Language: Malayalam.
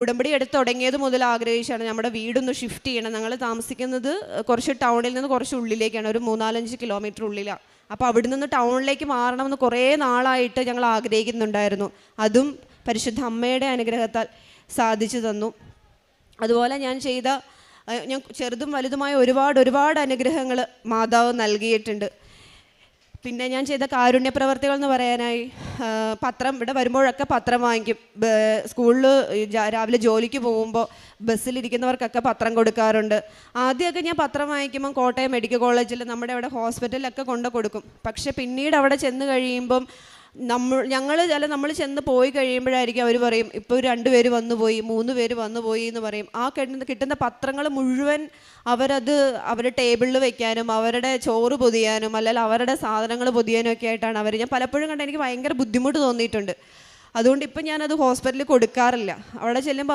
ഉടമ്പടി എടുത്ത് തുടങ്ങിയത് മുതൽ ആഗ്രഹിച്ചാണ് നമ്മുടെ വീടൊന്ന് ഷിഫ്റ്റ് ചെയ്യണം. ഞങ്ങൾ താമസിക്കുന്നത് കുറച്ച് ടൗണിൽ നിന്ന് കുറച്ച് ഉള്ളിലേക്കാണ്, ഒരു 3-4 കിലോമീറ്റർ ഉള്ളിലാണ്. അപ്പോൾ അവിടെ നിന്ന് ടൗണിലേക്ക് മാറണമെന്ന് കുറേ നാളായിട്ട് ഞങ്ങൾ ആഗ്രഹിക്കുന്നുണ്ടായിരുന്നു. അതും പരിശുദ്ധ അമ്മയുടെ അനുഗ്രഹത്താൽ സാധിച്ചു തന്നു. അതുപോലെ ഞാൻ ചെറുതും വലുതുമായ ഒരുപാട് അനുഗ്രഹങ്ങൾ മാതാവ് നൽകിയിട്ടുണ്ട്. പിന്നെ ഞാൻ ചെയ്ത കാരുണ്യ പ്രവർത്തികൾ എന്ന് പറയാനായി, പത്രം ഇവിടെ വരുമ്പോഴൊക്കെ പത്രം വാങ്ങിക്കും. സ്കൂളിൽ രാവിലെ ജോലിക്ക് പോകുമ്പോൾ ബസ്സിലിരിക്കുന്നവർക്കൊക്കെ പത്രം കൊടുക്കാറുണ്ട്. ആദ്യമൊക്കെ ഞാൻ പത്രം വാങ്ങിക്കുമ്പം കോട്ടയം മെഡിക്കൽ കോളേജിൽ നമ്മുടെ അവിടെ ഹോസ്പിറ്റലിലൊക്കെ കൊണ്ട് കൊടുക്കും. പക്ഷെ പിന്നീട് അവിടെ ചെന്ന് കഴിയുമ്പം നമ്മൾ ചെന്ന് പോയി കഴിയുമ്പോഴായിരിക്കും അവർ പറയും, ഇപ്പോൾ 2 പേര് വന്നുപോയി, 3 പേര് വന്നുപോയി എന്ന് പറയും. ആ കിട്ടുന്ന പത്രങ്ങൾ മുഴുവൻ അവരുടെ ടേബിളിൽ വെക്കാനും അവരുടെ ചോറ് പൊതിയാനും അല്ലെങ്കിൽ അവരുടെ സാധനങ്ങൾ പൊതിയാനും ഒക്കെ ആയിട്ടാണ് ഞാൻ പലപ്പോഴും കണ്ട് എനിക്ക് ഭയങ്കര ബുദ്ധിമുട്ട് തോന്നിയിട്ടുണ്ട്. അതുകൊണ്ട് ഇപ്പം ഞാനത് ഹോസ്പിറ്റലിൽ കൊടുക്കാറില്ല. അവിടെ ചെല്ലുമ്പോൾ